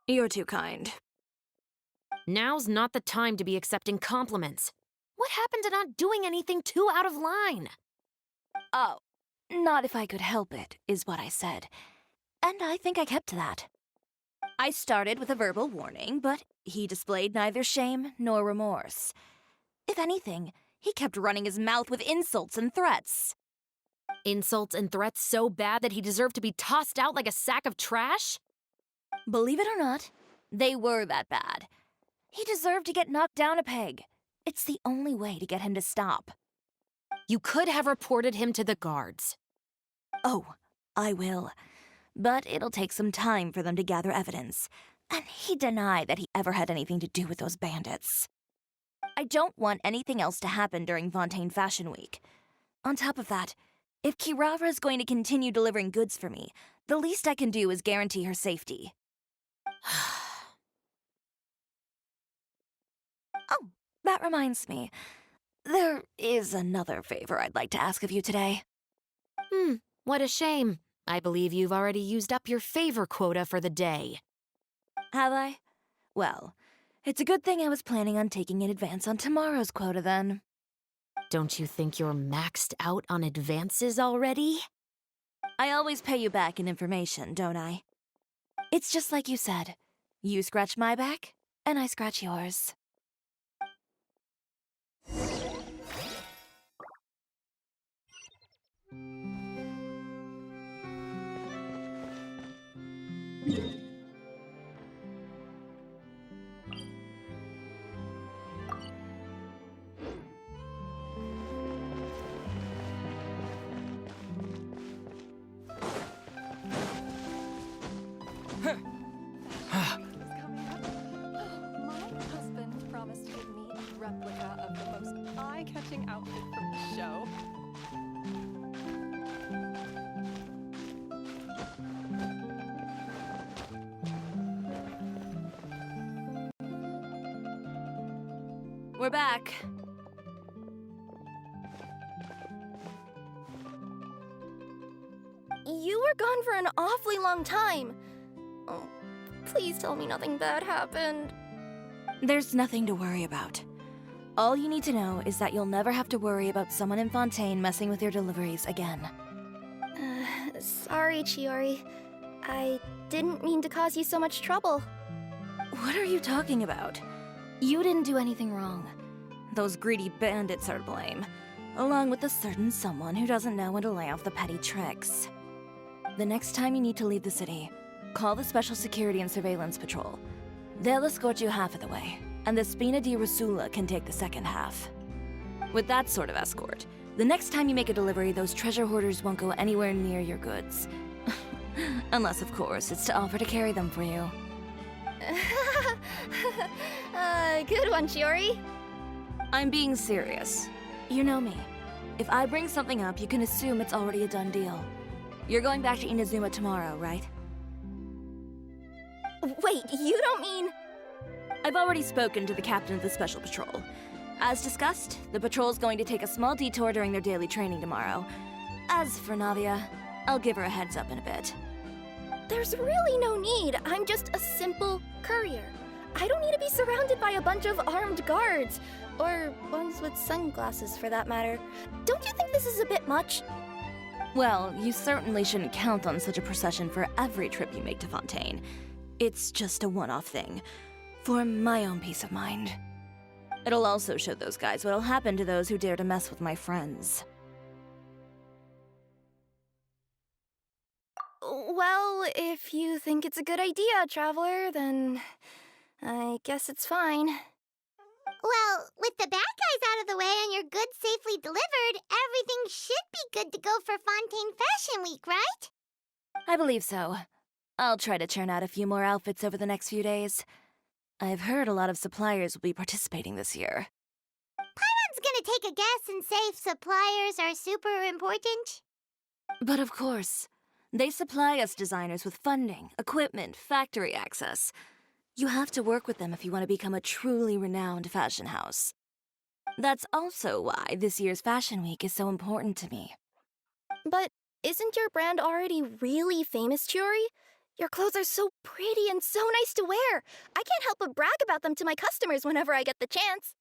You're too kind. Now's not the time to be accepting compliments. What happened to not doing anything too out of line? Oh, not if I could help it, is what I said. And I think I kept to that. I started with a verbal warning, but he displayed neither shame nor remorse. If anything, he kept running his mouth with insults and threats. Insults and threats so bad that he deserved to be tossed out like a sack of trash? Believe it or not, they were that bad. He deserved to get knocked down a peg. It's the only way to get him to stop. You could have reported him to the guards. Oh, I will. But it'll take some time for them to gather evidence. And he denied that he ever had anything to do with those bandits. I don't want anything else to happen during Fontaine Fashion Week. On top of that, if Kirara is going to continue delivering goods for me, the least I can do is guarantee her safety. Oh, that reminds me. There is another favor I'd like to ask of you today. What a shame. I believe you've already used up your favor quota for the day. Have I? Well, it's a good thing I was planning on taking an advance on tomorrow's quota then. Don't you think you're maxed out on advances already? I always pay you back in information, don't I? It's just like you said. You scratch my back, and I scratch yours. My husband promised to give me a replica of the most eye-catching outfit from the show. We're back. You were gone for an awfully long time. Oh, please tell me nothing bad happened. There's nothing to worry about. All you need to know is that you'll never have to worry about someone in Fontaine messing with your deliveries again. Sorry, Chiori. I didn't mean to cause you so much trouble. What are you talking about? You didn't do anything wrong. Those greedy bandits are to blame, along with a certain someone who doesn't know when to lay off the petty tricks. The next time you need to leave the city, call the Special Security and Surveillance Patrol. They'll escort you half of the way, and the Spina di Rusula can take the second half. With that sort of escort, the next time you make a delivery, those treasure hoarders won't go anywhere near your goods. Unless, of course, it's to offer to carry them for you. Good one, Chiori. I'm being serious. You know me. If I bring something up, you can assume it's already a done deal. You're going back to Inazuma tomorrow, right? Wait, you don't mean... I've already spoken to the captain of the Special Patrol. As discussed, the patrol's going to take a small detour during their daily training tomorrow. As for Navia, I'll give her a heads up in a bit. There's really no need. I'm just a simple courier. I don't need to be surrounded by a bunch of armed guards. Or ones with sunglasses, for that matter. Don't you think this is a bit much? Well, you certainly shouldn't count on such a procession for every trip you make to Fontaine. It's just a one-off thing, for my own peace of mind. It'll also show those guys what'll happen to those who dare to mess with my friends. Well, if you think it's a good idea, Traveler, then I guess it's fine. Well, with the bad guys out of the way and your goods safely delivered, everything should be good to go for Fontaine Fashion Week, right? I believe so. I'll try to churn out a few more outfits over the next few days. I've heard a lot of suppliers will be participating this year. Paimon's gonna take a guess and say suppliers are super important. But of course, they supply us designers with funding, equipment, factory access. You have to work with them if you want to become a truly renowned fashion house. That's also why this year's Fashion Week is so important to me. But isn't your brand already really famous, Chiori? Your clothes are so pretty and so nice to wear. I can't help but brag about them to my customers whenever I get the chance.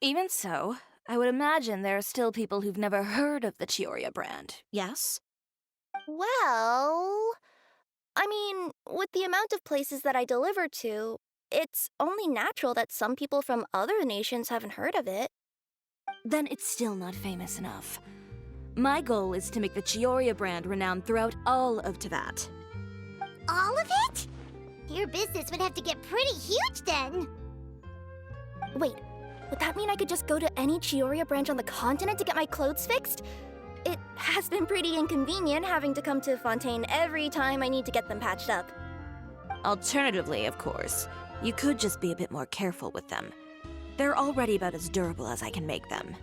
Even so, I would imagine there are still people who've never heard of the Chiyoria brand, yes? Well, I mean, with the amount of places that I deliver to, it's only natural that some people from other nations haven't heard of it. Then it's still not famous enough. My goal is to make the Chiyoria brand renowned throughout all of Teyvat. All of it? Your business would have to get pretty huge then. Wait, would that mean I could just go to any Chiyoria branch on the continent to get my clothes fixed? It has been pretty inconvenient having to come to Fontaine every time I need to get them patched up. Alternatively, of course, you could just be a bit more careful with them. They're already about as durable as I can make them.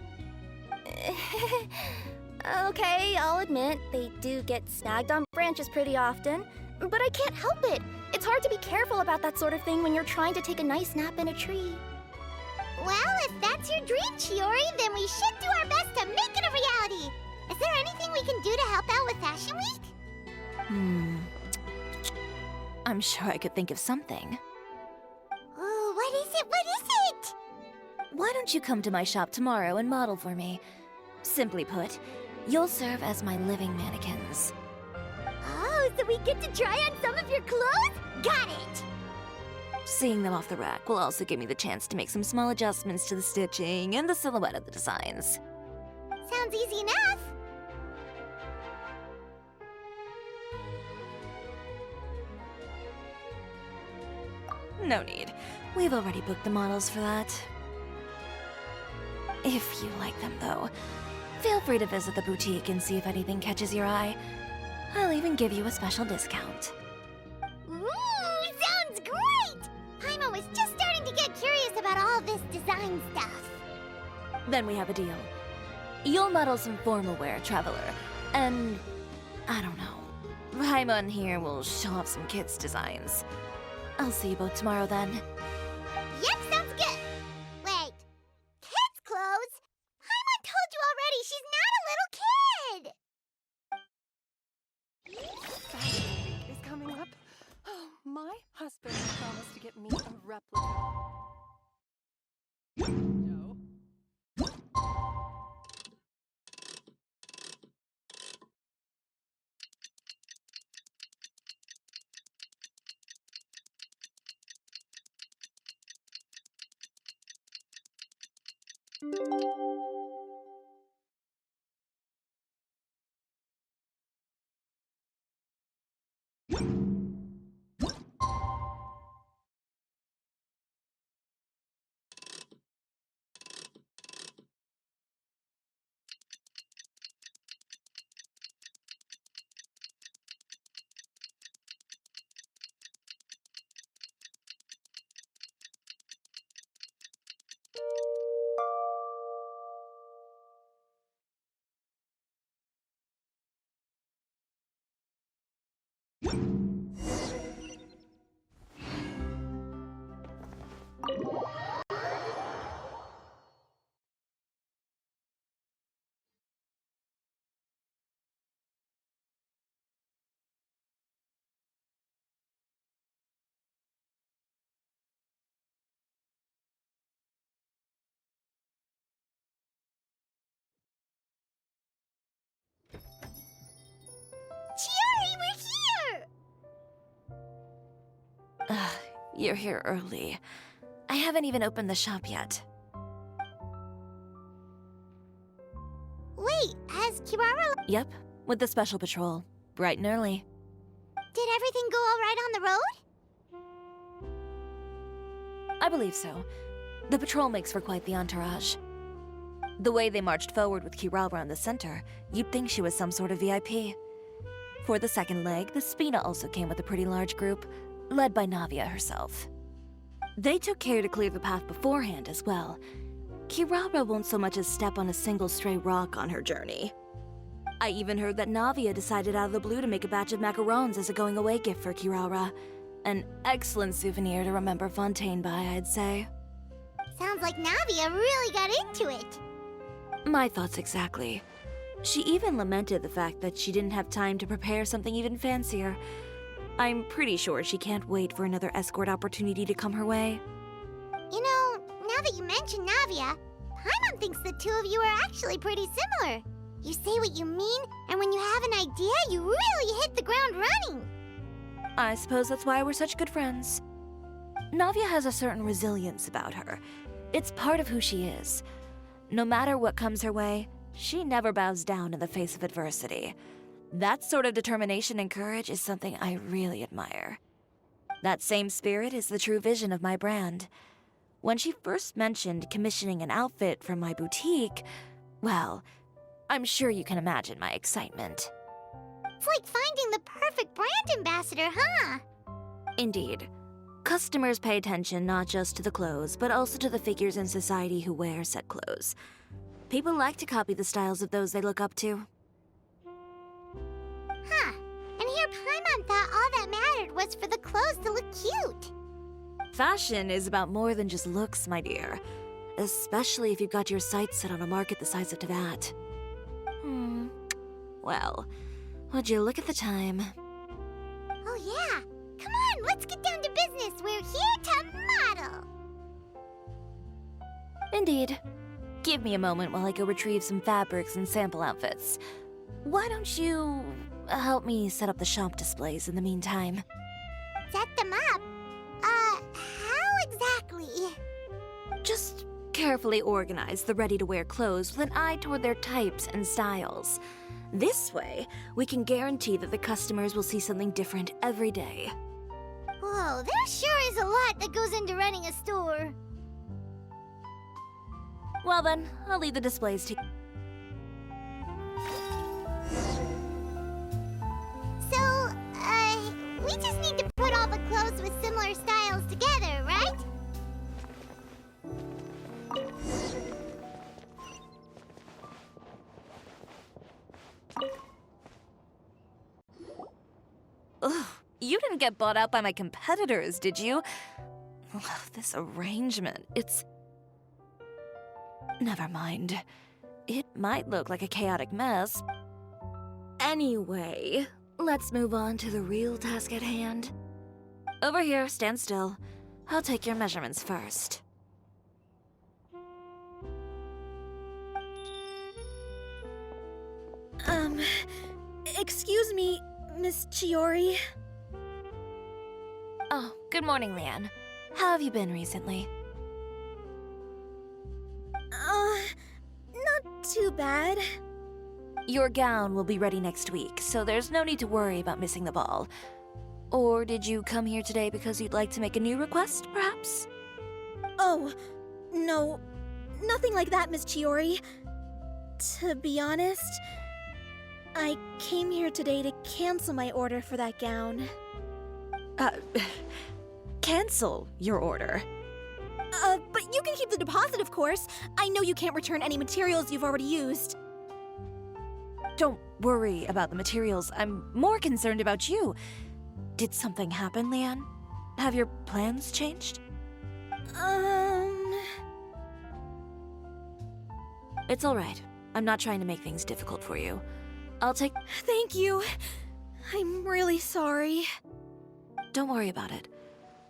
Okay, I'll admit, they do get snagged on branches pretty often, but I can't help it. It's hard to be careful about that sort of thing when you're trying to take a nice nap in a tree. Well, if that's your dream, Chiori, then we should do our best to make it a reality. Is there anything we can do to help out with Fashion Week? I'm sure I could think of something. Oh, what is it? What is it? Why don't you come to my shop tomorrow and model for me? Simply put, you'll serve as my living mannequins. Oh, so we get to try on some of your clothes? Got it! Seeing them off the rack will also give me the chance to make some small adjustments to the stitching and the silhouette of the designs. Sounds easy enough. No need. We've already booked the models for that. If you like them, though, feel free to visit the boutique and see if anything catches your eye. I'll even give you a special discount. Ooh, sounds great! Paimon was just starting to get curious about all this design stuff. Then we have a deal. You'll model some formal wear, Traveler, and I don't know. Paimon here will show off some kids' designs. I'll see you both tomorrow then. Yep, sounds good. Wait, kids' clothes? Paimon told you already she's not a little kid. Fashion Week is coming up. Oh, my husband promised to get me a replica. No. Chiori, we're here! You're here early. I haven't even opened the shop yet. Wait, has Kirara... Yep, with the special patrol. Bright and early. Did everything go all right on the road? I believe so. The patrol makes for quite the entourage. The way they marched forward with Kirara in the center, you'd think she was some sort of VIP. For the second leg, the Spina also came with a pretty large group, led by Navia herself. They took care to clear the path beforehand as well. Kirara won't so much as step on a single stray rock on her journey. I even heard that Navia decided out of the blue to make a batch of macarons as a going-away gift for Kirara. An excellent souvenir to remember Fontaine by, I'd say. Sounds like Navia really got into it. My thoughts exactly. She even lamented the fact that she didn't have time to prepare something even fancier. I'm pretty sure she can't wait for another escort opportunity to come her way. You know, now that you mention Navia, Paimon thinks the two of you are actually pretty similar. You say what you mean, and when you have an idea, you really hit the ground running. I suppose that's why we're such good friends. Navia has a certain resilience about her. It's part of who she is. No matter what comes her way, she never bows down in the face of adversity. That sort of determination and courage is something I really admire. That same spirit is the true vision of my brand. When she first mentioned commissioning an outfit from my boutique, well, I'm sure you can imagine my excitement. It's like finding the perfect brand ambassador, huh? Indeed. Customers pay attention not just to the clothes, but also to the figures in society who wear said clothes. People like to copy the styles of those they look up to. Huh. And here Paimon thought all that mattered was for the clothes to look cute. Fashion is about more than just looks, my dear. Especially if you've got your sights set on a market the size of Teyvat. Well, would you look at the time? Oh yeah. Come on, let's get down to business. We're here to model. Indeed. Give me a moment while I go retrieve some fabrics and sample outfits. Why don't you help me set up the shop displays in the meantime? Set them up? How exactly? Just carefully organize the ready-to-wear clothes with an eye toward their types and styles. This way, we can guarantee that the customers will see something different every day. Whoa, there sure is a lot that goes into running a store. Well then, I'll leave the displays to... So, we just need to put all the clothes with similar styles together, right? Ugh, you didn't get bought out by my competitors, did you? Ugh, this arrangement, it's... Never mind. It might look like a chaotic mess. Anyway, let's move on to the real task at hand. Over here, stand still. I'll take your measurements first. Excuse me, Miss Chiori. Oh, good morning, Leanne. How have you been recently? Not too bad. Your gown will be ready next week, so there's no need to worry about missing the ball. Or did you come here today because you'd like to make a new request, perhaps? Oh, no, nothing like that, Miss Chiori. To be honest, I came here today to cancel my order for that gown. Cancel your order. But you can keep the deposit, of course. I know you can't return any materials you've already used. Don't worry about the materials. I'm more concerned about you. Did something happen, Leanne? Have your plans changed? It's all right. I'm not trying to make things difficult for you. I'll take... Thank you. I'm really sorry. Don't worry about it.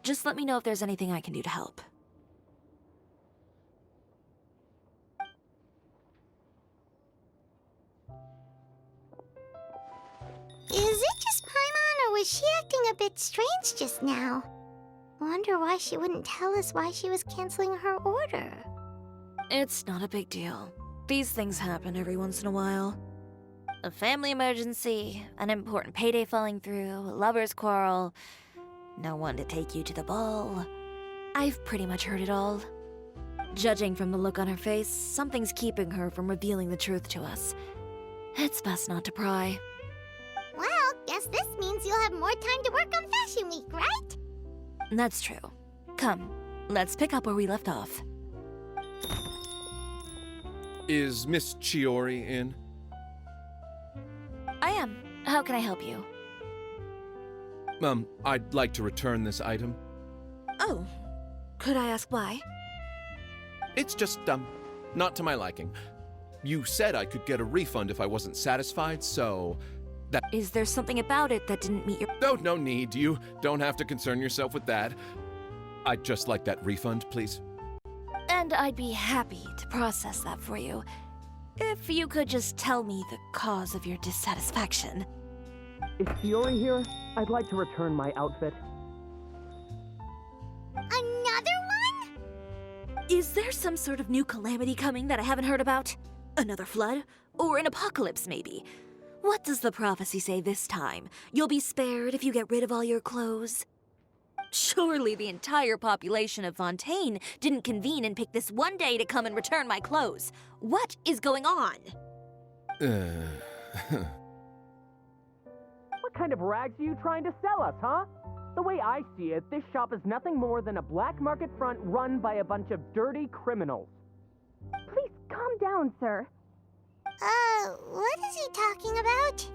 Just let me know if there's anything I can do to help. Is it just Paimon, or was she acting a bit strange just now? Wonder why she wouldn't tell us why she was canceling her order. It's not a big deal. These things happen every once in a while. A family emergency, an important payday falling through, a lover's quarrel, no one to take you to the ball. I've pretty much heard it all. Judging from the look on her face, something's keeping her from revealing the truth to us. It's best not to pry. Well, guess this means you'll have more time to work on Fashion Week, right? That's true. Come, let's pick up where we left off. Is Miss Chiori in? I am. How can I help you? I'd like to return this item. Oh, could I ask why? It's just, not to my liking. You said I could get a refund if I wasn't satisfied, so Is there something about it that didn't meet your... No need. You don't have to concern yourself with that. I'd just like that refund, please. And I'd be happy to process that for you. If you could just tell me the cause of your dissatisfaction. Is Shiori here? I'd like to return my outfit. Another one? Is there some sort of new calamity coming that I haven't heard about? Another flood? Or an apocalypse, maybe? What does the prophecy say this time? You'll be spared if you get rid of all your clothes? Surely the entire population of Fontaine didn't convene and pick this one day to come and return my clothes. What is going on? What kind of rags are you trying to sell us, huh? The way I see it, this shop is nothing more than a black market front run by a bunch of dirty criminals. Please calm down, sir. What is he talking about?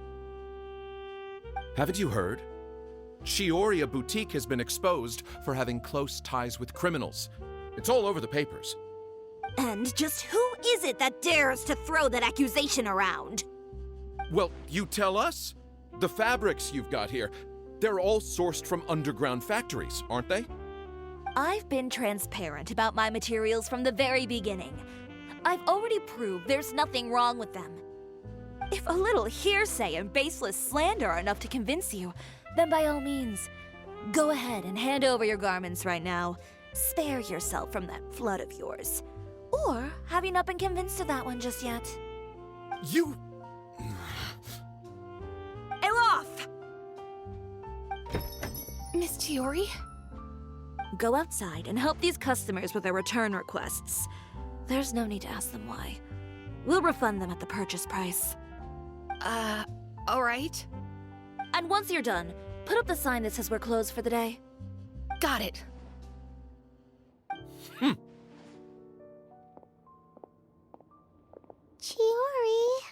Haven't you heard? Shiori Boutique has been exposed for having close ties with criminals. It's all over the papers. And just who is it that dares to throw that accusation around? Well, you tell us. The fabrics you've got here, they're all sourced from underground factories, aren't they? I've been transparent about my materials from the very beginning. I've already proved there's nothing wrong with them. If a little hearsay and baseless slander are enough to convince you, then by all means, go ahead and hand over your garments right now. Spare yourself from that flood of yours. Or have you not been convinced of that one just yet? You... Elof! Miss Chiori? Go outside and help these customers with their return requests. There's no need to ask them why. We'll refund them at the purchase price. Alright. And once you're done, put up the sign that says we're closed for the day. Got it. Chiori.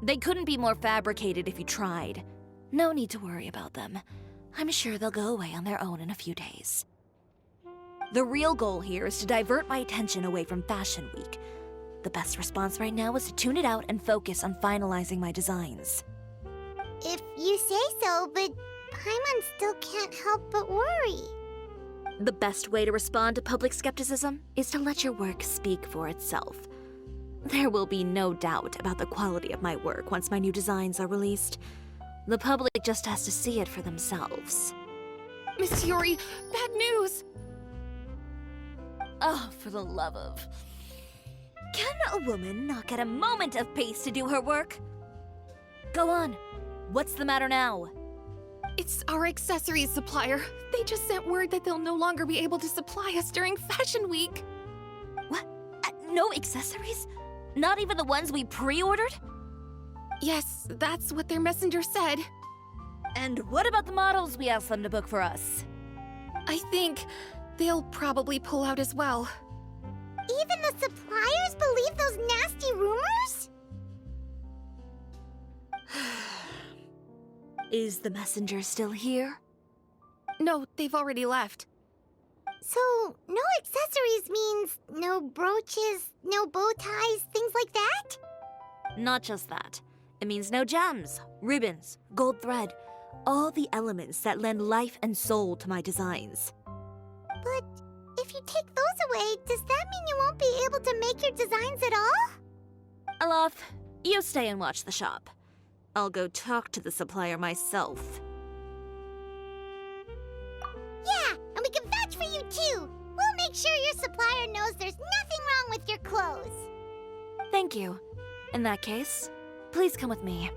They couldn't be more fabricated if you tried. No need to worry about them. I'm sure they'll go away on their own in a few days. The real goal here is to divert my attention away from Fashion Week. The best response right now is to tune it out and focus on finalizing my designs. If you say so, but Paimon still can't help but worry. The best way to respond to public skepticism is to let your work speak for itself. There will be no doubt about the quality of my work once my new designs are released. The public just has to see it for themselves. Miss Chiori, bad news! Oh, for the love of... Can a woman not get a moment of peace to do her work? Go on. What's the matter now? It's our accessories supplier. They just sent word that they'll no longer be able to supply us during Fashion Week. What? No accessories? Not even the ones we pre-ordered? Yes, that's what their messenger said. And what about the models we asked them to book for us? I think they'll probably pull out as well. Even the suppliers believe those nasty rumors? Is the messenger still here? No, they've already left. So, no accessories means no brooches, no bow ties, things like that? Not just that. It means no gems, ribbons, gold thread, all the elements that lend life and soul to my designs. But if you take those away, does that mean you won't be able to make your designs at all? Alof, you stay and watch the shop. I'll go talk to the supplier myself. Yeah, and we can vouch for you too. We'll make sure your supplier knows there's nothing wrong with your clothes. Thank you. In that case, please come with me.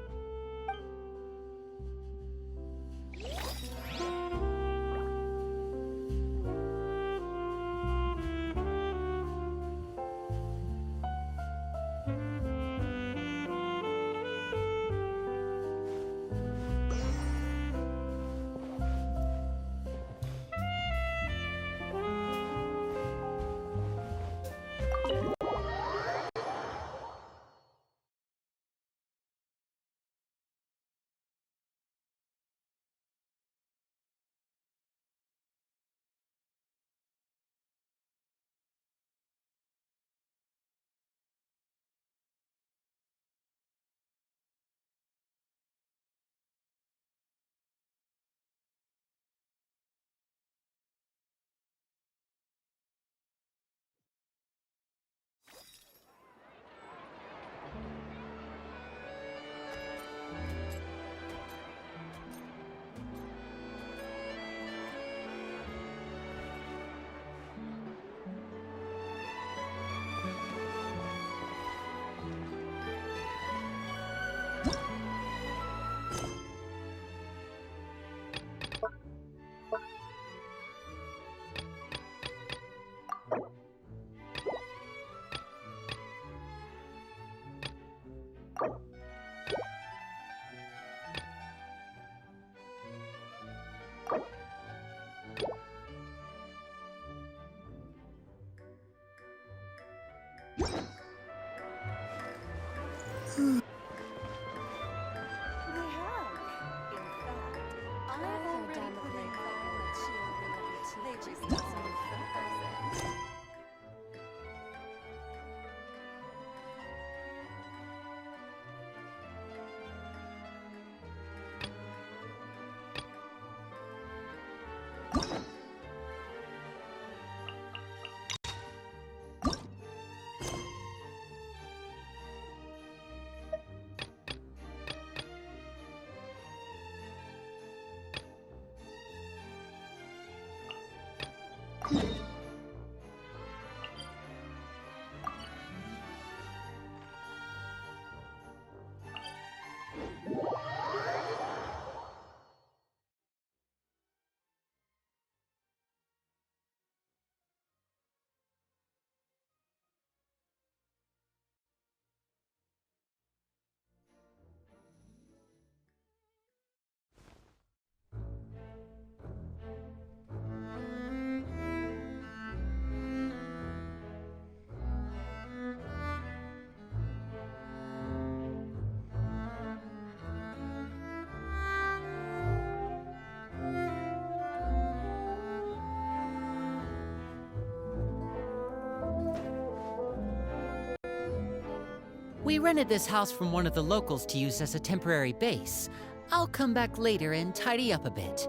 We rented this house from one of the locals to use as a temporary base. I'll come back later and tidy up a bit.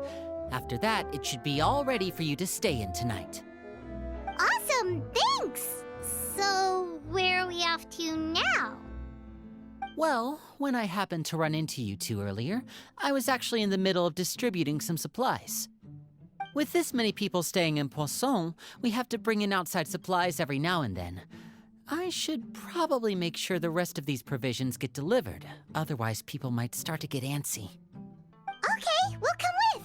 After that, it should be all ready for you to stay in tonight. Awesome, thanks! So, where are we off to now? Well, when I happened to run into you two earlier, I was actually in the middle of distributing some supplies. With this many people staying in Poisson, we have to bring in outside supplies every now and then. I should probably make sure the rest of these provisions get delivered, otherwise people might start to get antsy. Okay, we'll come with!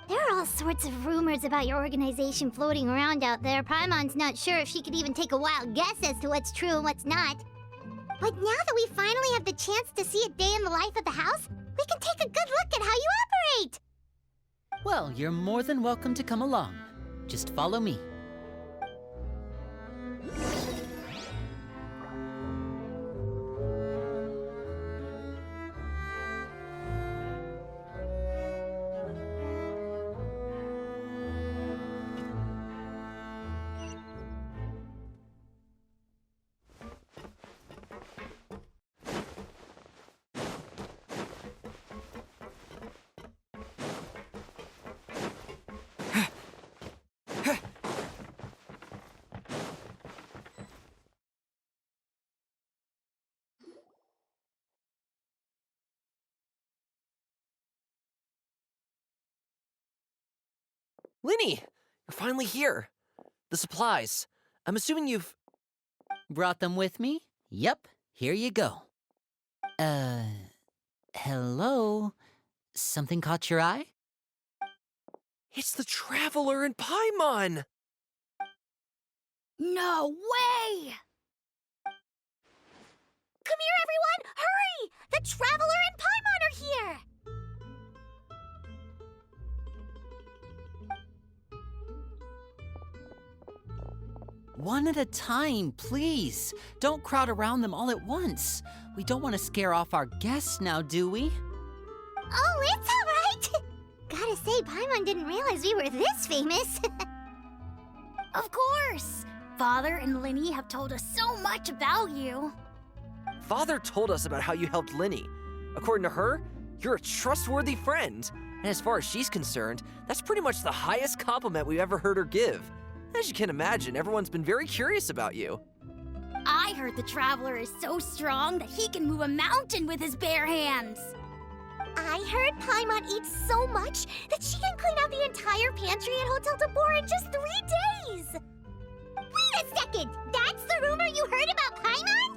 There are all sorts of rumors about your organization floating around out there. Paimon's not sure if she could even take a wild guess as to what's true and what's not. But now that we finally have the chance to see a day in the life of the house, we can take a good look at how you operate! Well, you're more than welcome to come along. Just follow me. Linny, you're finally here. The supplies. I'm assuming you've... Brought them with me? Yep, here you go. Hello? Something caught your eye? It's the Traveler in Paimon! No way! Come here, everyone! Hurry! The Traveler and Paimon are here! One at a time, please. Don't crowd around them all at once. We don't want to scare off our guests now, do we? Oh, it's all right! Gotta say, Paimon didn't realize we were this famous. Of course! Father and Linny have told us so much about you. Father told us about how you helped Linny. According to her, you're a trustworthy friend. And as far as she's concerned, that's pretty much the highest compliment we've ever heard her give. As you can imagine, everyone's been very curious about you. I heard the Traveler is so strong that he can move a mountain with his bare hands. I heard Paimon eats so much that she can clean out the entire pantry at Hotel de Boer in just 3 days! Wait a second! That's the rumor you heard about Paimon?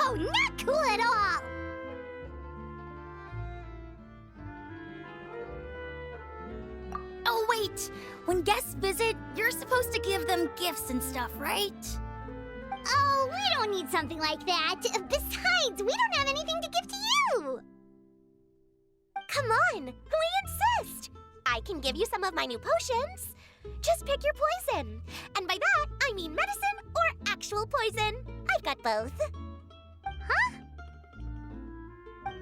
Oh, not cool at all! Oh, wait! When guests visit, you're supposed to give them gifts and stuff, right? Oh, we don't need something like that. Besides, we don't have anything to give to you! Come on, we insist! I can give you some of my new potions. Just pick your poison. And by that, I mean medicine or actual poison. I've got both. Huh?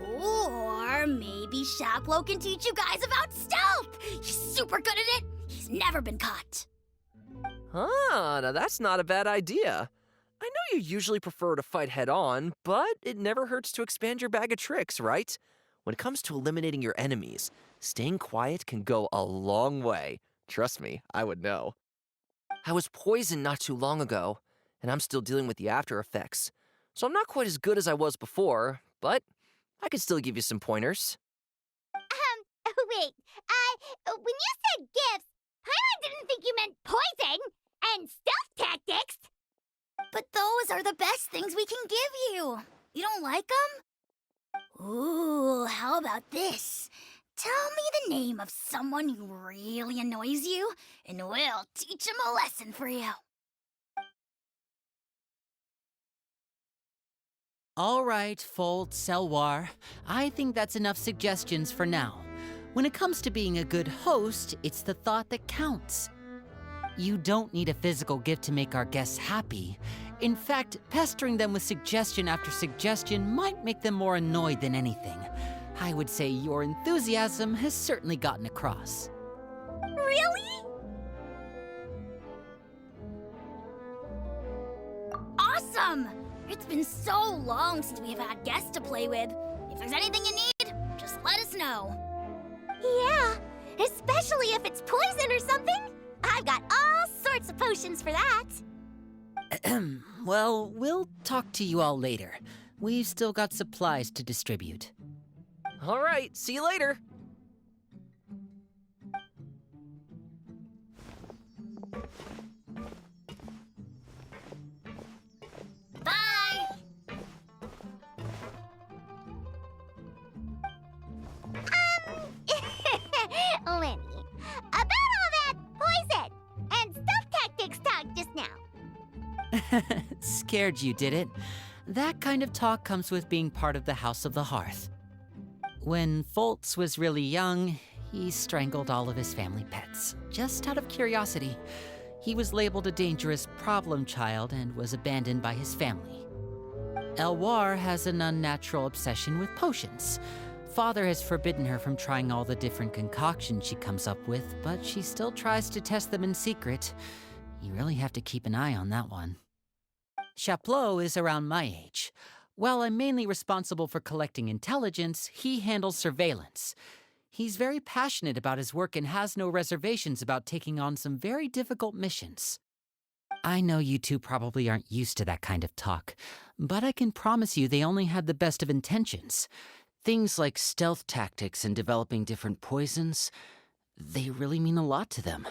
Or maybe Shaplo can teach you guys about stealth! He's super good at it! He's never been caught. Ah, now that's not a bad idea. I know you usually prefer to fight head-on, but it never hurts to expand your bag of tricks, right? When it comes to eliminating your enemies, staying quiet can go a long way. Trust me, I would know. I was poisoned not too long ago, and I'm still dealing with the after effects. So I'm not quite as good as I was before, but I could still give you some pointers. Wait, when you said gifts, Paimon didn't think you meant poison and stealth tactics. But those are the best things we can give you. You don't like them? Ooh, how about this? Tell me the name of someone who really annoys you, and we'll teach him a lesson for you. All right, Fold, Selwar. I think that's enough suggestions for now. When it comes to being a good host, it's the thought that counts. You don't need a physical gift to make our guests happy. In fact, pestering them with suggestion after suggestion might make them more annoyed than anything. I would say your enthusiasm has certainly gotten across. Really? Awesome! It's been so long since we've had guests to play with. If there's anything you need, just let us know. Yeah, especially if it's poison or something. I've got all sorts of potions for that. Well, we'll talk to you all later. We've still got supplies to distribute. All right, see you later. Bye! Lenny, about all that poison and stuff tactics talk just now. Scared you, did it? That kind of talk comes with being part of the House of the Hearth. When Foltz was really young, he strangled all of his family pets, just out of curiosity. He was labeled a dangerous problem child and was abandoned by his family. Elwar has an unnatural obsession with potions. Father has forbidden her from trying all the different concoctions she comes up with, but she still tries to test them in secret. You really have to keep an eye on that one. Chaplot is around my age. While I'm mainly responsible for collecting intelligence, he handles surveillance. He's very passionate about his work and has no reservations about taking on some very difficult missions. I know you two probably aren't used to that kind of talk, but I can promise you they only had the best of intentions. Things like stealth tactics and developing different poisons, they really mean a lot to them.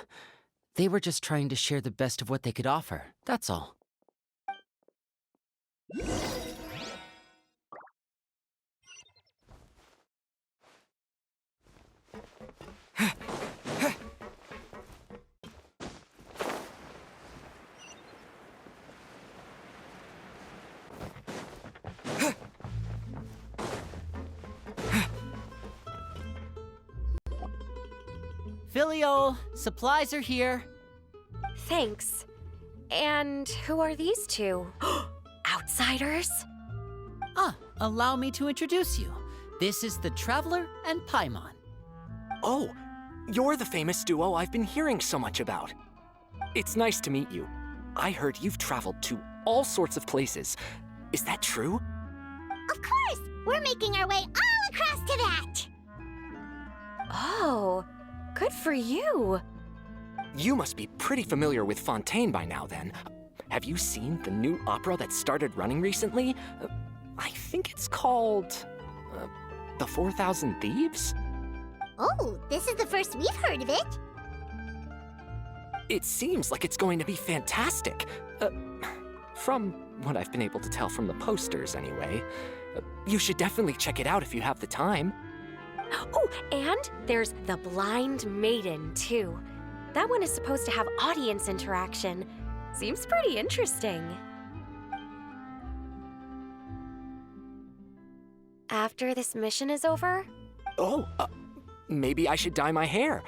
They were just trying to share the best of what they could offer, that's all. Filial, supplies are here. Thanks. And who are these two? Outsiders? Allow me to introduce you. This is the Traveler and Paimon. Oh, you're the famous duo I've been hearing so much about. It's nice to meet you. I heard you've traveled to all sorts of places. Is that true? Of course! We're making our way all across to that! Oh, good for you. You must be pretty familiar with Fontaine by now, then. Have you seen the new opera that started running recently? I think it's called... The 4,000 Thieves? Oh, this is the first we've heard of it. It seems like it's going to be fantastic. From what I've been able to tell from the posters, anyway. You should definitely check it out if you have the time. Oh, and there's The Blind Maiden, too. That one is supposed to have audience interaction. Seems pretty interesting. After this mission is over? Oh, maybe I should dye my hair.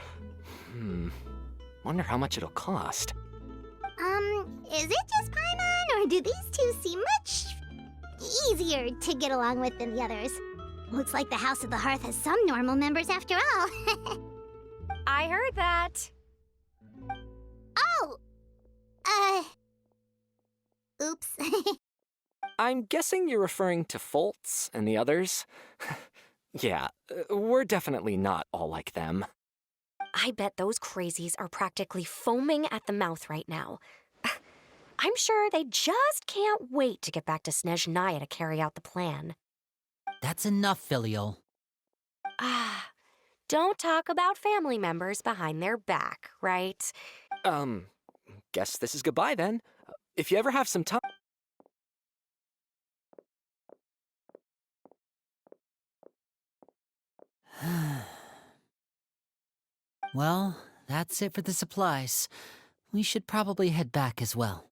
Wonder how much it'll cost. Is it just Paimon, or do these two seem much easier to get along with than the others? Looks like the House of the Hearth has some normal members after all. I heard that. Oh! Oops. I'm guessing you're referring to Foltz and the others? Yeah, we're definitely not all like them. I bet those crazies are practically foaming at the mouth right now. I'm sure they just can't wait to get back to Snezhnaya to carry out the plan. That's enough, Filial. Don't talk about family members behind their back, right? Guess this is goodbye then. If you ever have some time... Well, that's it for the supplies. We should probably head back as well.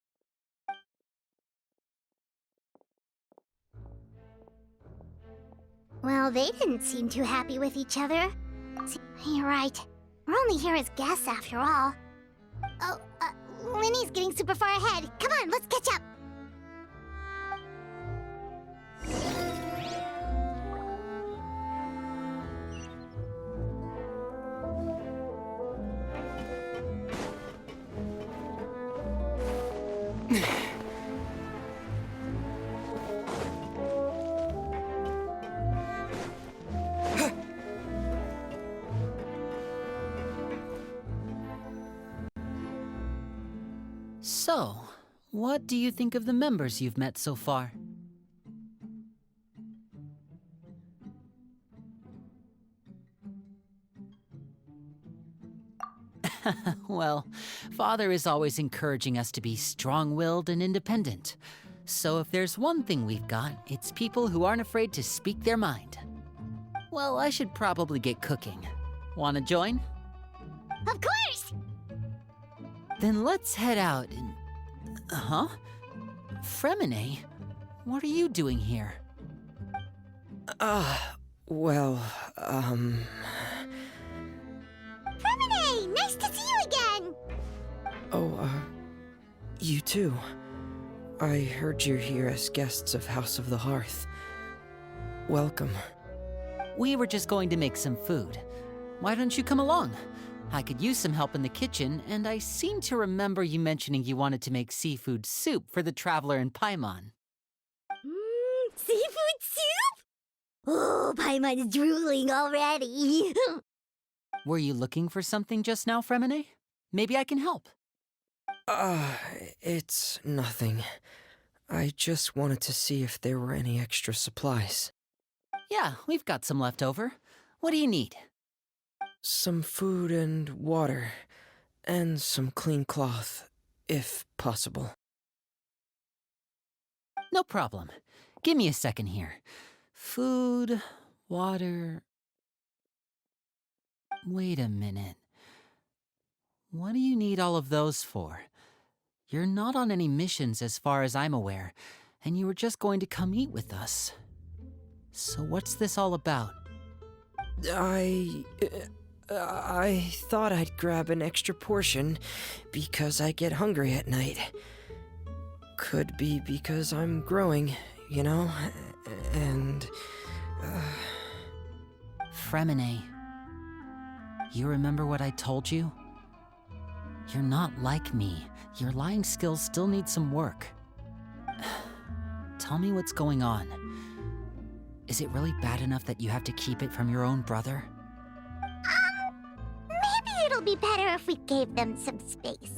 Well, they didn't seem too happy with each other. You're right. We're only here as guests after all. Oh, Linny's getting super far ahead. Come on, let's catch up. So, what do you think of the members you've met so far? Well, Father is always encouraging us to be strong-willed and independent. So if there's one thing we've got, it's people who aren't afraid to speak their mind. Well, I should probably get cooking. Wanna join? Of course! Then let's head out and... Huh? Fremine? What are you doing here? Fremine, nice to see you again! You too. I heard you're here as guests of House of the Hearth. Welcome. We were just going to make some food. Why don't you come along? I could use some help in the kitchen, and I seem to remember you mentioning you wanted to make seafood soup for the traveler in Paimon. Seafood soup? Oh, Paimon's drooling already. Were you looking for something just now, Fremine? Maybe I can help. It's nothing. I just wanted to see if there were any extra supplies. Yeah, we've got some left over. What do you need? Some food and water, and some clean cloth, if possible. No problem. Give me a second here. Food, water... Wait a minute. What do you need all of those for? You're not on any missions as far as I'm aware, and you were just going to come eat with us. So what's this all about? I thought I'd grab an extra portion because I get hungry at night. Could be because I'm growing, you know, and... Fremine, you remember what I told you? You're not like me. Your lying skills still need some work. Tell me what's going on. Is it really bad enough that you have to keep it from your own brother? Maybe it'll be better if we gave them some space.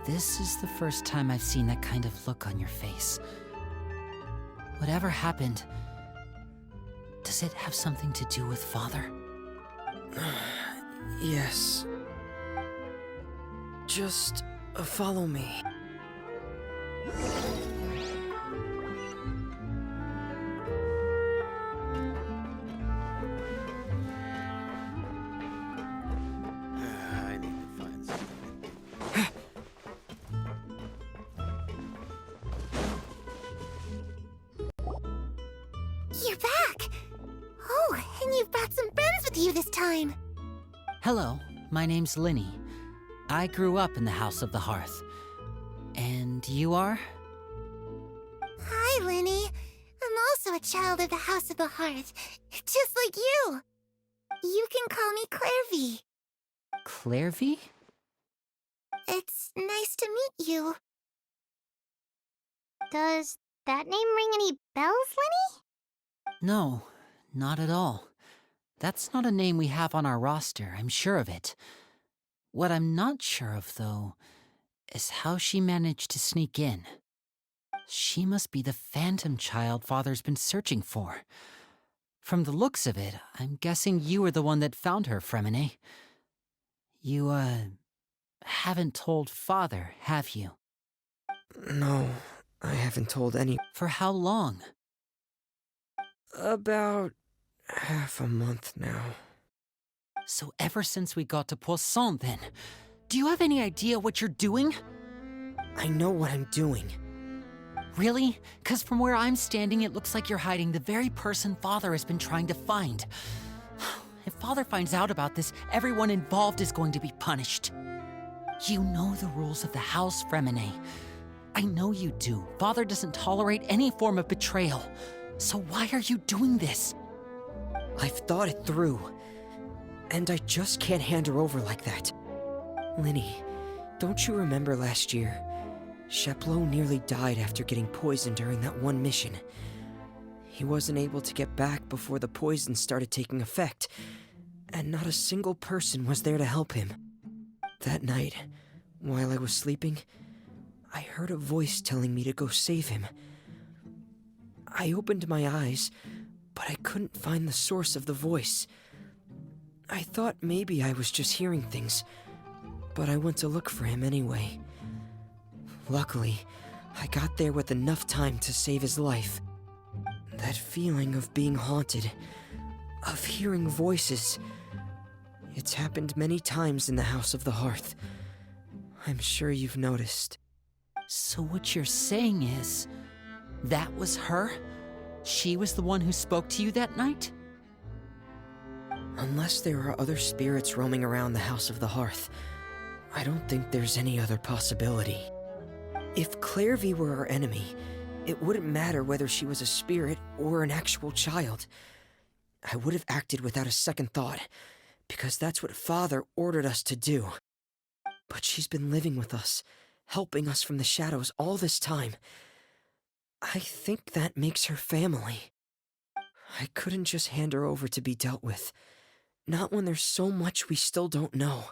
This is the first time I've seen that kind of look on your face. Whatever happened, does it have something to do with Father? Yes. Just follow me. I need to find something. You're back! Oh, and you've brought some friends with you this time. Hello, my name's Linny. I grew up in the House of the Hearth. And you are? Hi, Linny. I'm also a child of the House of the Hearth, just like you. You can call me Clairvy. Clairvy? It's nice to meet you. Does that name ring any bells, Linny? No, not at all. That's not a name we have on our roster, I'm sure of it. What I'm not sure of, though, is how she managed to sneak in. She must be the phantom child Father's been searching for. From the looks of it, I'm guessing you were the one that found her, Fremine. You, haven't told Father, have you? No, I haven't told any. For how long? About half a month now. So ever since we got to Poisson, then, do you have any idea what you're doing? I know what I'm doing. Really? 'Cause from where I'm standing, it looks like you're hiding the very person Father has been trying to find. If Father finds out about this, everyone involved is going to be punished. You know the rules of the house, Fremine. I know you do. Father doesn't tolerate any form of betrayal. So why are you doing this? I've thought it through. And I just can't hand her over like that. Linny, don't you remember last year? Sheplo nearly died after getting poisoned during that one mission. He wasn't able to get back before the poison started taking effect, and not a single person was there to help him. That night, while I was sleeping, I heard a voice telling me to go save him. I opened my eyes, but I couldn't find the source of the voice. I thought maybe I was just hearing things, but I went to look for him anyway. Luckily, I got there with enough time to save his life. That feeling of being haunted, of hearing voices, it's happened many times in the House of the Hearth. I'm sure you've noticed. So what you're saying is, that was her? She was the one who spoke to you that night? Unless there are other spirits roaming around the House of the Hearth, I don't think there's any other possibility. If Clairvy were our enemy, it wouldn't matter whether she was a spirit or an actual child. I would have acted without a second thought, because that's what Father ordered us to do. But she's been living with us, helping us from the shadows all this time. I think that makes her family. I couldn't just hand her over to be dealt with, not when there's so much we still don't know.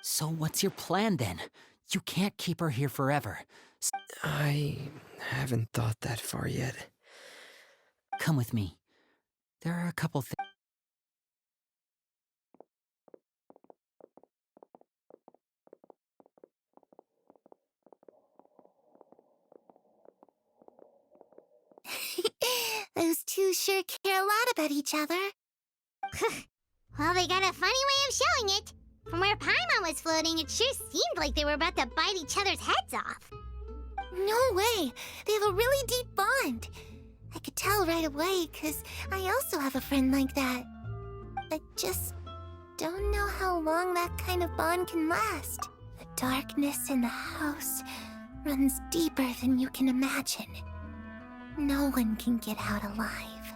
So what's your plan then? You can't keep her here forever. I haven't thought that far yet. Come with me. There are a couple things. Those two sure care a lot about each other. Well, they got a funny way of showing it. From where Paimon was floating, it sure seemed like they were about to bite each other's heads off. No way! They have a really deep bond. I could tell right away, 'cause I also have a friend like that. I just don't know how long that kind of bond can last. The darkness in the house runs deeper than you can imagine. No one can get out alive.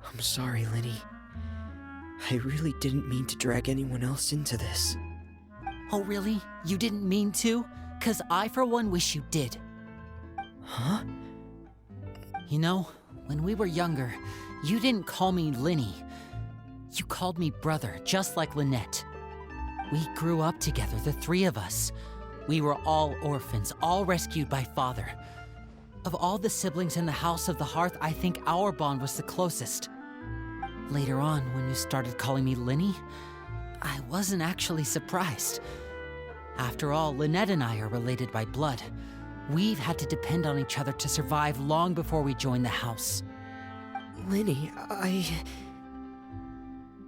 I'm sorry, Linny. I really didn't mean to drag anyone else into this. Oh, really? You didn't mean to? 'Cause I, for one, wish you did. Huh? You know, when we were younger, you didn't call me Linny. You called me brother, just like Lynette. We grew up together, the three of us. We were all orphans, all rescued by Father. Of all the siblings in the House of the Hearth, I think our bond was the closest. Later on, when you started calling me Linny, I wasn't actually surprised. After all, Lynette and I are related by blood. We've had to depend on each other to survive long before we joined the house. Linny,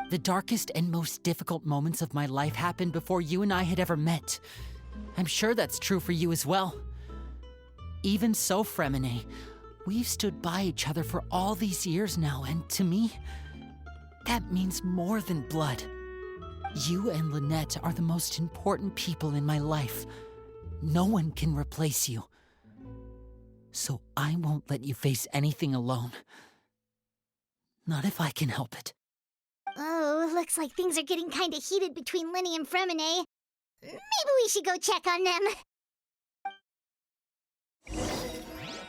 The darkest and most difficult moments of my life happened before you and I had ever met. I'm sure that's true for you as well. Even so, Fremine, we've stood by each other for all these years now, and to me, that means more than blood. You and Lynette are the most important people in my life. No one can replace you. So I won't let you face anything alone. Not if I can help it. Oh, looks like things are getting kinda heated between Linny and Fremine. Maybe we should go check on them.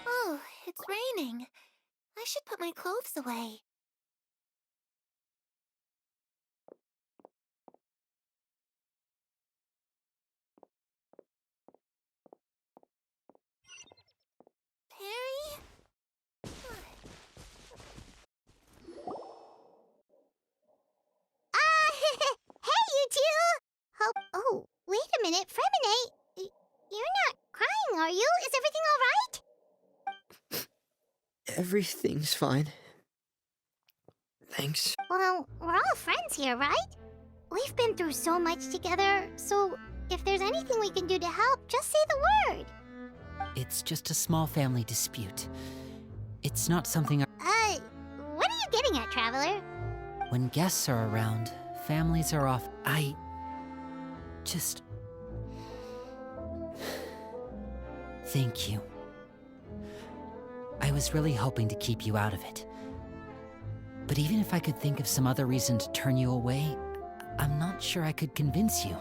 Oh, it's raining. I should put my clothes away. Perry? Hey, you two! Oh, wait a minute, Fremine. You're not crying, are you? Is everything all right? Everything's fine. Thanks. Well, we're all friends here, right? We've been through so much together, so if there's anything we can do to help, just say the word. It's just a small family dispute. It's not something What are you getting at, Traveler? When guests are around, families are off. Thank you. I was really hoping to keep you out of it. But even if I could think of some other reason to turn you away, I'm not sure I could convince you.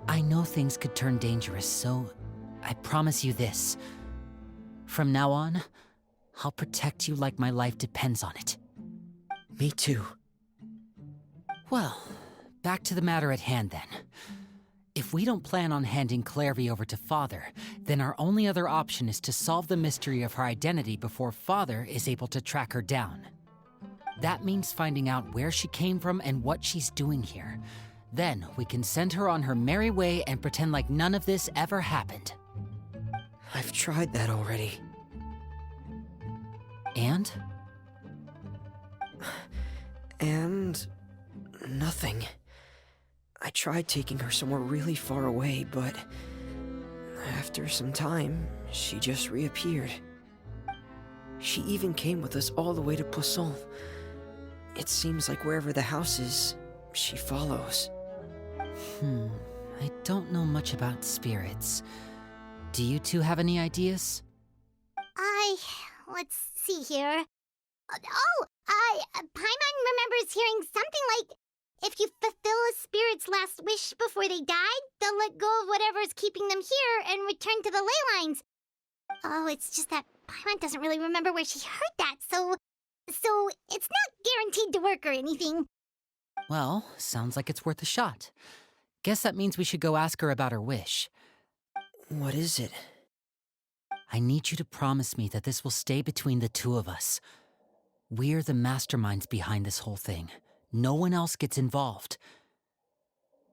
I know things could turn dangerous, so I promise you this. From now on, I'll protect you like my life depends on it. Me too. Well, back to the matter at hand then. If we don't plan on handing Clairvy over to Father, then our only other option is to solve the mystery of her identity before Father is able to track her down. That means finding out where she came from and what she's doing here. Then we can send her on her merry way and pretend like none of this ever happened. I've tried that already. And? And nothing. I tried taking her somewhere really far away, but after some time, she just reappeared. She even came with us all the way to Poisson. It seems like wherever the house is, she follows. I don't know much about spirits. Do you two have any ideas? Let's see here. Paimon remembers hearing something like, if you fulfill a spirit's last wish before they died, they'll let go of whatever's keeping them here and return to the ley lines. Oh, it's just that Paimon doesn't really remember where she heard that, so it's not guaranteed to work or anything. Well, sounds like it's worth a shot. Guess that means we should go ask her about her wish. What is it? I need you to promise me that this will stay between the two of us. We're the masterminds behind this whole thing. No one else gets involved.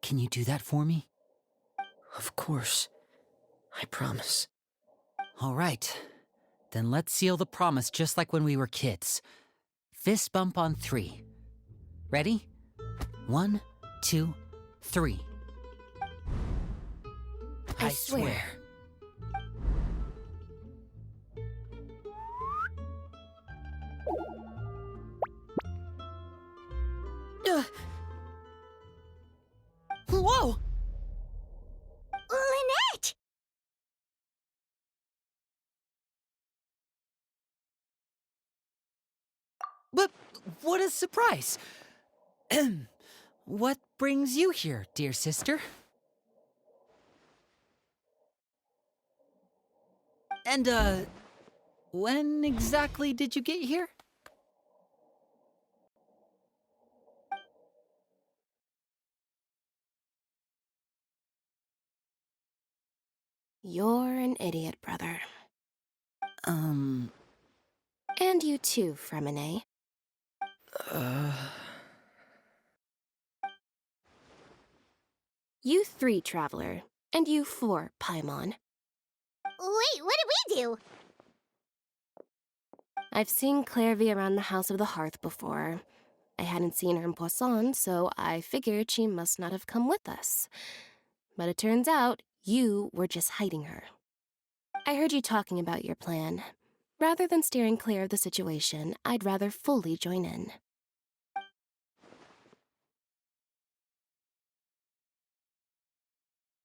Can you do that for me? Of course. I promise. All right. Then let's seal the promise just like when we were kids. Fist bump on 3. Ready? 1, 2, 3. I swear. Whoa! Lynette! But what a surprise! What brings you here, dear sister? And, when exactly did you get here? You're an idiot, brother. And you too, Fremine. You 3, Traveler. And you 4, Paimon. Wait, what did we do? I've seen Clairvy around the House of the Hearth before. I hadn't seen her in Poisson, so I figured she must not have come with us. But it turns out you were just hiding her. I heard you talking about your plan. Rather than steering clear of the situation, I'd rather fully join in.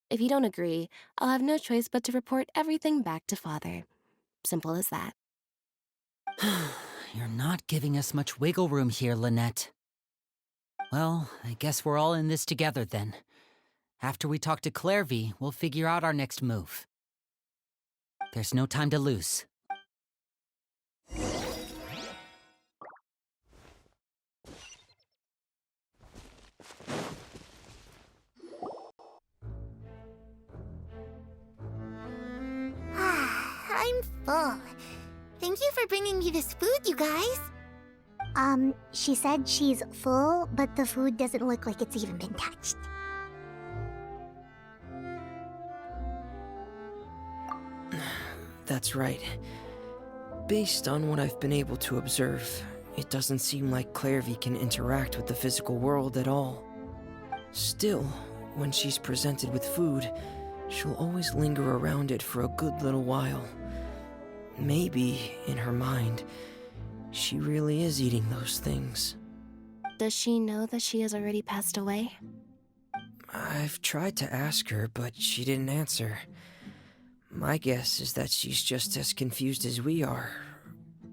If you don't agree, I'll have no choice but to report everything back to Father. Simple as that. You're not giving us much wiggle room here, Lynette. Well, I guess we're all in this together then. After we talk to Clairvy, we'll figure out our next move. There's no time to lose. I'm full. Thank you for bringing me this food, you guys. She said she's full, but the food doesn't look like it's even been touched. that's right. Based on what I've been able to observe, it doesn't seem like Clairvy can interact with the physical world at all. Still, when she's presented with food, she'll always linger around it for a good little while. Maybe, in her mind, she really is eating those things. Does she know that she has already passed away? I've tried to ask her, but she didn't answer. My guess is that she's just as confused as we are.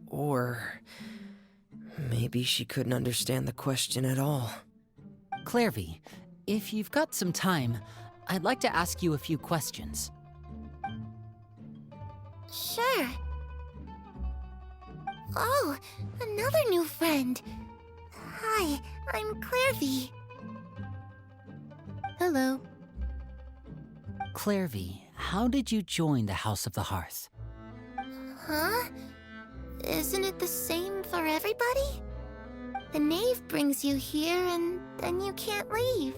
Or maybe she couldn't understand the question at all. Clairvy, if you've got some time, I'd like to ask you a few questions. Sure. Oh, another new friend. Hi, I'm Clairvy. Hello. Clairvy, how did you join the House of the Hearth? Huh? Isn't it the same for everybody? The knave brings you here and then you can't leave.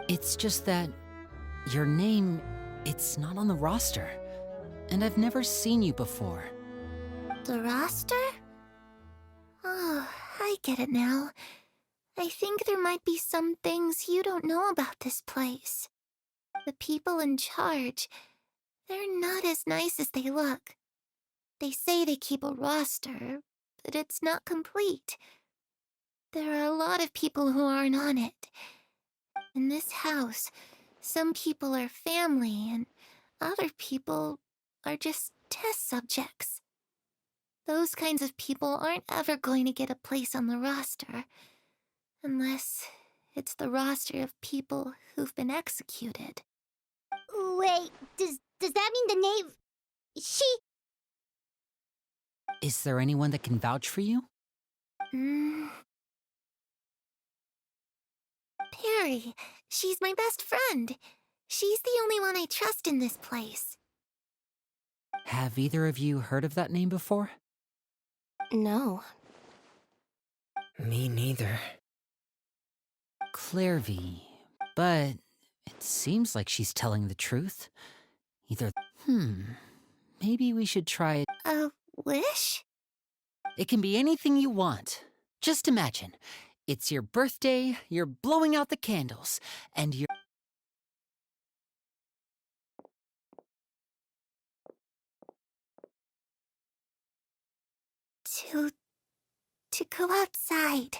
It's just that your name, it's not on the roster. And I've never seen you before. The roster? Oh, I get it now. I think there might be some things you don't know about this place. The people in charge, they're not as nice as they look. They say they keep a roster, but it's not complete. There are a lot of people who aren't on it. In this house, some people are family and other people are just test subjects. Those kinds of people aren't ever going to get a place on the roster, unless it's the roster of people who've been executed. Wait, does that mean the knave... She... Is there anyone that can vouch for you? Perry. She's my best friend. She's the only one I trust in this place. Have either of you heard of that name before? No. Me neither. Clairvy, but it seems like she's telling the truth. Either... maybe we should try... A wish? It can be anything you want. Just imagine. It's your birthday, you're blowing out the candles, and you're... To go outside,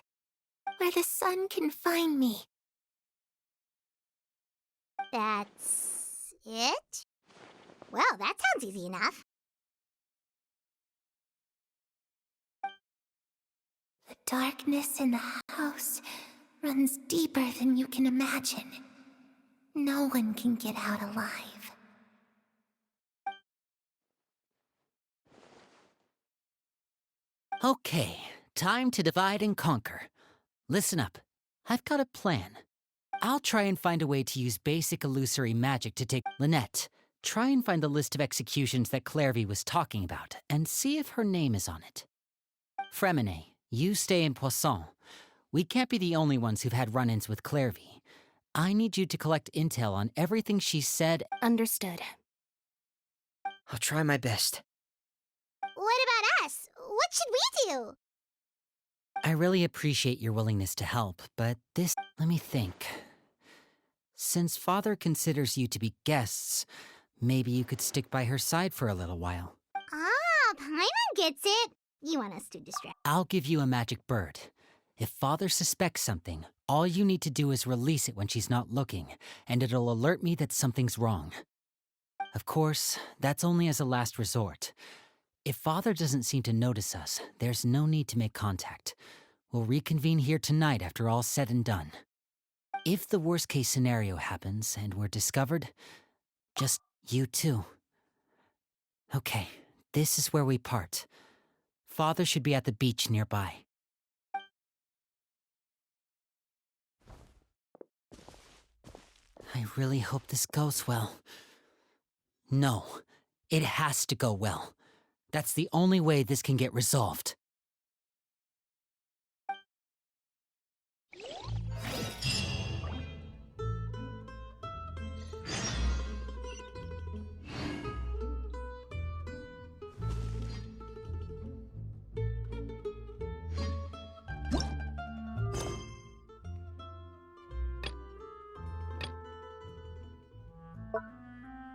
where the sun can find me. That's... it? Well, that sounds easy enough. The darkness in the house runs deeper than you can imagine. No one can get out alive. Okay, time to divide and conquer. Listen up. I've got a plan. I'll try and find a way to use basic illusory magic to take... Lynette, try and find the list of executions that Clairvy was talking about, and see if her name is on it. Fremine, you stay in Poisson. We can't be the only ones who've had run-ins with Clairvy. I need you to collect intel on everything she said. Understood. I'll try my best. What about us? What should we do? I really appreciate your willingness to help, but this... Let me think. Since Father considers you to be guests, maybe you could stick by her side for a little while. Ah, Paimon gets it. You want us to distract... I'll give you a magic bird. If Father suspects something, all you need to do is release it when she's not looking, and it'll alert me that something's wrong. Of course, that's only as a last resort. If Father doesn't seem to notice us, there's no need to make contact. We'll reconvene here tonight after all's said and done. If the worst-case scenario happens and we're discovered, just you two. Okay, this is where we part. Father should be at the beach nearby. I really hope this goes well. No, it has to go well. That's the only way this can get resolved.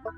you.